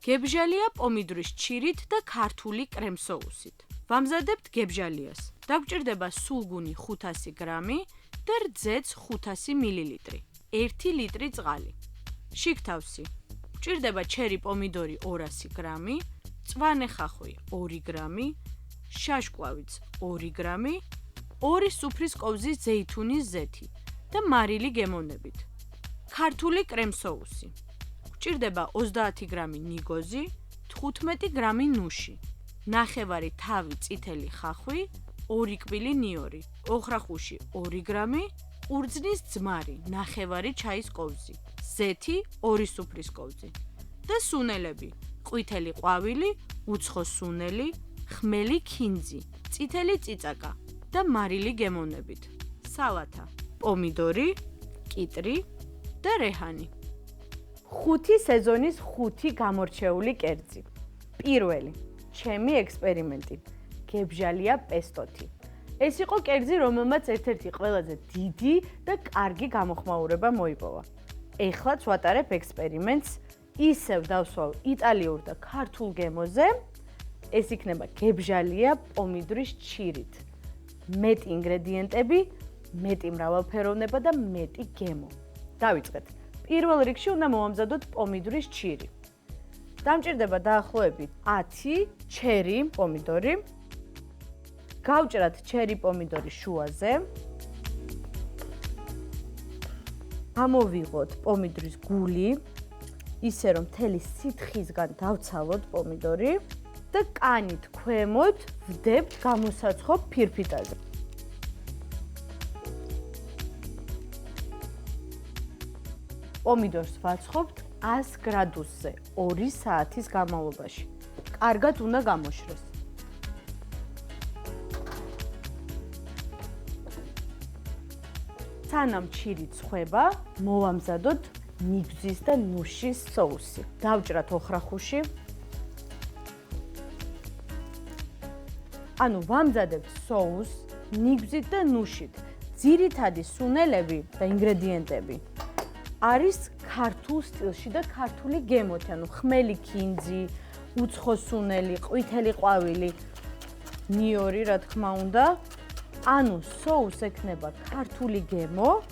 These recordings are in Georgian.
გებჟალია პომიდორის ჩირით და ქართული კრემ-სოუსით. ვამზადებთ გებჟალიას. დაგვჭირდება სულგუნი 500 გრამი და რძეც 500 მილილიტრი. 1 ლიტრი წყალი. შიგთავსი. გვჭირდება ჩერი პომიდორი 200 გრამი, მწვანე ხახვი 2 გრამი, შაშკვლავიც 2 გრამი, 2 სუფრის კოვზის ზეითუნის ზეთი და მარილი გემოვნებით. ქართული კრემ-სოუსი. გვჭირდება 30 გრამი ნიგოზი, 15 გრამი ნუში, ნახევარი თავი წითელი ხახვი, 2 კბილი ნიორი, ოხრახუში 2 გრამი, ყურძნის ძმარი, ნახევარი ჩაის კოვზი, ზეთი 2 სუფრის კოვზი და სუნელები, ყვითელი ყვავილი, უცხო სუნელი, ხმელი ქინძი, წითელი წიწაკა და მარილი გემოვნებით. სალათა, პომიდორი, კიტრი და რეჰანი. 5 სეზონის 5 გამორჩეული კერძი. პირველი, ჩემი ექსპერიმენტი. გებჟალია პესტოთი. ეს იყო კერძი, რომელმაც ერთ-ერთი ყველაზე დიდი და კარგი გამოხმაურება მოიპოვა. ეხლაც ვატარებ ექსპერიმენტს, ისევ დავსვავ იტალიურ და ქართულ გემოზე. ეს იქნება გებჟალია პომიდორის ჩირით. მეტი ინგრედიენტები, მეტი მრავალფეროვნება და მეტი გემო. დავიწყეთ. პირველ რიგში უნდა მოვამზადოთ პომიდორის ჩირი. დამჭირდება დაახლოებით 10 ჩერი პომიდორი. გავჭრათ ჩერი პომიდორი შუაზე. ამოვიღოთ პომიდორის გული, ისე რომ მთელი სითხისგან დავცალოთ პომიდორი და კანით ქვემოთ ვდებთ გამოსაცხო ფირფიტაზე. პომიდორს ვაცხობთ 100 გრადუსზე 2 საათის განმავლობაში. კარგად უნდა გამოშრეს. სანამ ჩირი ცხება, მოვამზადოთ ნიგზის და ნუშის სოუსი. დავჭრათ ოხრახუში. ანუ ვამზადებთ სოუსს ნიგზით და ნუშით. ძირითადი სუნელები და ინგრედიენტები არის ქართულ სტილში და ქართული გემოთი, ანუ ხმელი ქინძი, უცხო სუნელი, ყვითელი ყვავილი, ნიორი, რა თქმა უნდა. ანუ სოუს ექნება ქართული გემო,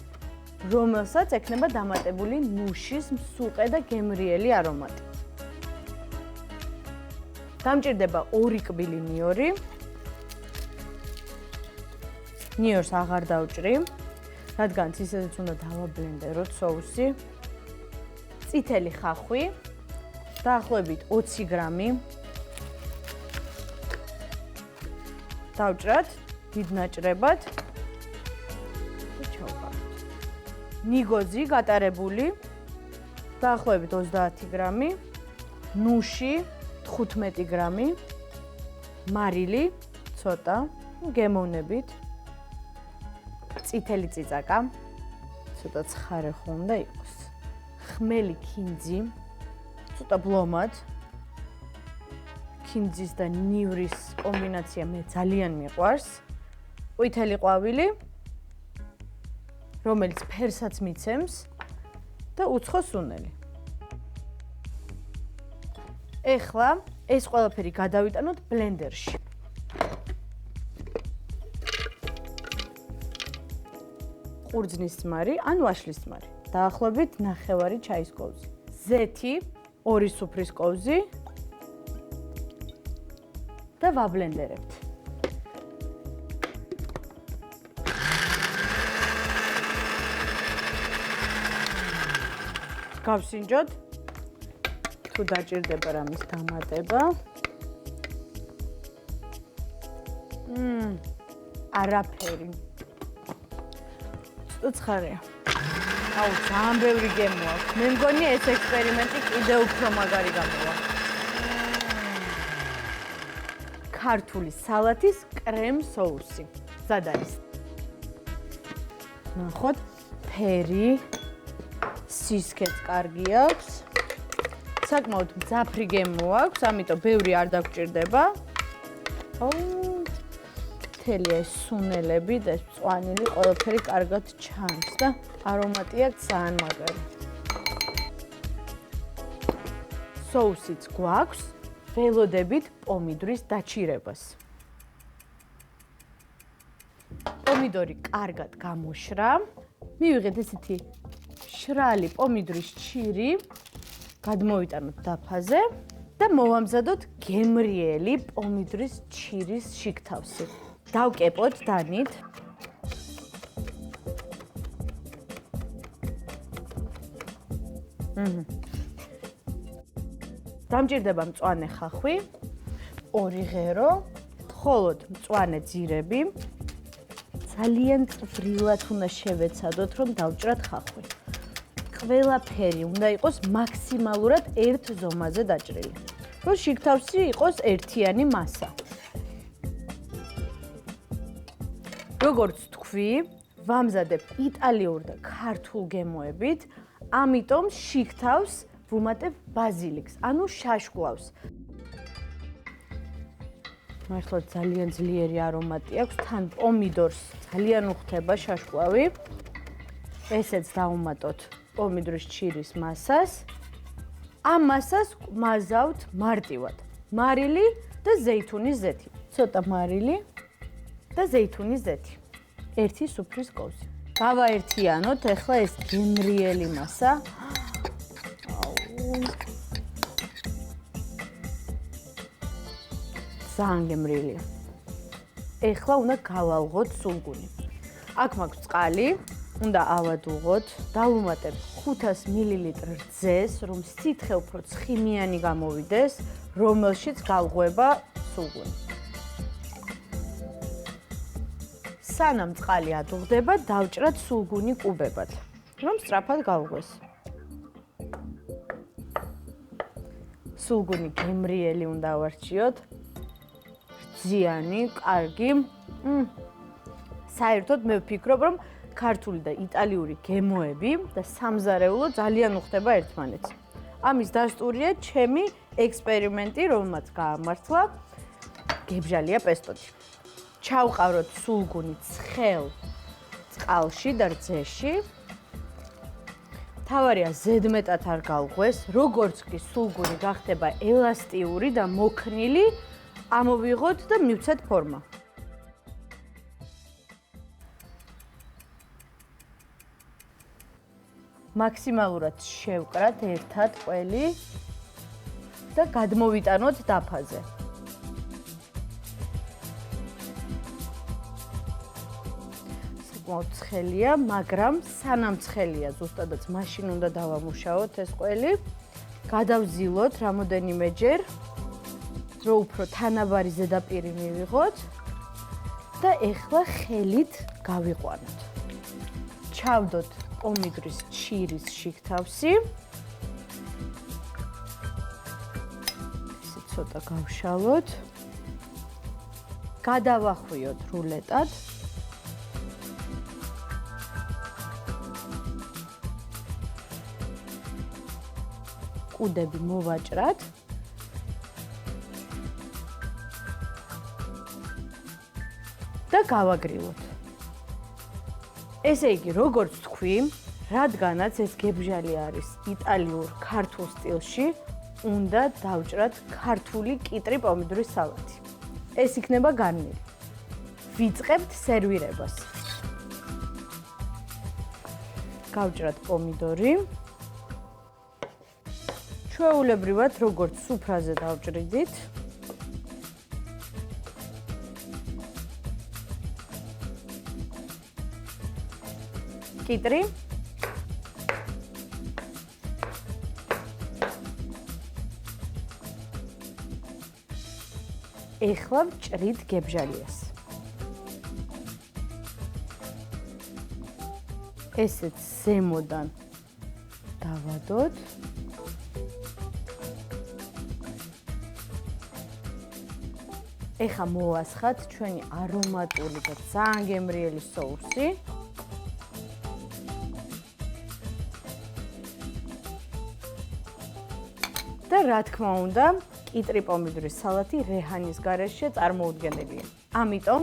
რომელსაც ექნება დამატებული ნუშის მსუყე და გემრიელი არომატი. დამჭირდება 2 კბილი ნიორი. ნიორს აღარ დავჭრი, რადგანაც ისედაც უნდა დავაბლენდეროთ სოუსი. წითელი ხახვი, დაახლოებით 20 გრამი. დავჭრათ დიდ ნაჭრებად და ჩავყავთ. ნიგოზი გატარებული, დაახლოებით 30 გრამი. ნუში 15 გრამი. მარილი ცოტა, გემოვნებით. წითელი წიწაკა, ცოტა ცხარე ხო უნდა იყოს. ხმელი ქინძი, ცოტა ბლომად. ქინძის და ნივრის კომბინაცია მე ძალიან მიყვარს. ყვითელი ყვავილი, რომელიც ფერსაც მიცემს და უცხო სუნელი. ეხლა ეს ყველაფერი გადავიტანოთ ბლენდერში. ყურძნის ძმარი ან ვაშლის ძმარი. დაახლოებით ნახევარი ჩაის კოვზი. ზეთი 2 სუფრის კოვზი და ვაბლენდერებთ. გავსინჯოთ. თუ დაჭირდება რამის დამატება. არაფერი. ცხარეა. აუ, ძალიან ბევრი გემო აქვს. მე მგონი ეს ექსპერიმენტი კიდევ უფრო მაგარი გამოვა. ქართული სალათის კრემ სოუსი. მზად არის. ნახოთ, ფერი, სისქეც კარგი აქვს. საკმაოდ მძაფრი გემო აქვს, ამიტომ ბევრი არ დაგჭირდება. მთელი ეს სუნელები და ეს მწვანილი ყველაფერი კარგად ჩანს და არომატია ძალიან მაგარი. სოუსიც გვაქვს, ველოდებით პომიდორის დაჭირებას. პომიდორი კარგად გამოშრა. მივიღეთ ესეთი შრალი პომიდორის ჩირი, გადმოვიტანოთ დაფაზე და მოვამზადოთ გემრიელი პომიდორის ჩირის შიგთავსი. დავკეპოთ დანით. დამჭირდება მწვანე ხახვი, 2 ღერო, მხოლოდ მწვანე ძირები. ძალიან წვრილად უნდა შევეცადოთ, რომ დავჭრათ ხახვი. ყველაფერი უნდა იყოს მაქსიმალურად ერთ ზომაზე დაჭრილი. რომ შიგთავსი იყოს ერთიანი მასა. როგორც თქვი, ვამზადებ იტალიურ და ქართულ გემოებით, ამიტომ შიგთავს ვუმატებ ბაზილიკს, ანუ შაშკლავს. მართლა ძალიან ძლიერი არომატი აქვს, თან პომიდორს ძალიან უხდება შაშკლავი. ესეც დავუმატოთ პომიდორის ჩირის მასას. ამ მასას მაზავთ მარტივად. მარილი და ზეითუნის ზეთი. ცოტა მარილი და ზეითუნის ზეთი. 1 სუფრის კოვზი. გავაერთიანოთ ახლა ეს გემრიელი მასა. ძალიან გემრიელია. ეხლა უნდა გავალღოთ სულგუნი. აქ მაქვს წყალი, უნდა ავადუღოთ, დავუმატებ 500 მილილიტრ რძეს, რომ სითხე უფრო ცხიმიანი გამოვიდეს, რომელშიც galღვება სულგუნი. სანამ წყალი ადუღდება, დავჭრათ სულგუნი კუბებად, რომ სწრაფად galღვეს. სულგუნი გემრიელი უნდა ავარჩიოთ. რძიანი, კარგი. საერთოდ მე ვფიქრობ, რომ ქართული და იტალიური გემოები და სამზარეულო ძალიან უხდება ერთმანეთს. ამის დასტურია ჩემი ექსპერიმენტი, რომელმაც გაამართლა გებჟალია პესტოთი. ჩავყავროთ სულგუნი ცხელ წყალში და რძეში. თავარია ზედმეტად არ galღვეს, როგორც კი სულგუნი გახდება ელასტიური და მოქნილი, ამოვიღოთ და მივცეთ ფორმა. მაქსიმალურად შევკრათ ერთად ყველი და გადმოვიტანოთ დაფაზე. საკმაოდ ცხელია, მაგრამ სანამ ცხელია, ზუსტადაც მაშინ უნდა დავამუშაოთ ეს ყველი. გადავზილოთ რამოდენიმეჯერ, რომ უფრო თანაბარი ზედაპირი მივიღოთ და ეხლა ხელით გავიყვანოთ. ჩავდოთ პომიდორის ჩირის შიგთავსი. ისე ცოტა გავშალოთ. გადავახვიოთ რულეტად. კუდები მოვაჭრათ. და გავაგრილოთ. ესე იგი, როგორც თქვი, რადგანაც ეს გებჟალი არის იტალიურ ქართულ სტილში, უნდა დავჭრათ ქართული კიტრი პომიდორის სალატი. ეს იქნება განმილი. ვიწყებთ სერვირებას. გავჭრათ პომიდორი. ჩვეულებრივად, როგორც სუფრაზე დავჭრიდით. კიტრი. ეხლა ვჭრით გებჟალიას. ესეც ზემოდან დავადოთ. ეხლა მოვასხათ ჩვენი არომატული და ძალიან გემრიელი სოუსი. და რა თქმა უნდა, კიტრი პომიდორის სალატი რეჰანის გარეშე წარმოუდგენელია. ამიტომ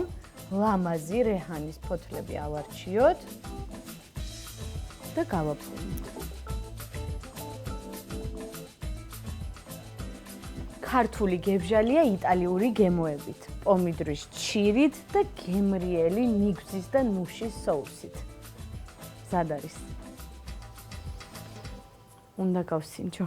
ლამაზი რეჰანის ფოთლები ავარჩიოთ და გავაფრინოთ. ქართული გებჟალია იტალიური გემოებით, პომიდორის ჩირით და გემრიელი ნიგვზის და ნუშის соусით. მზად არის. უნდა გავსინჯო.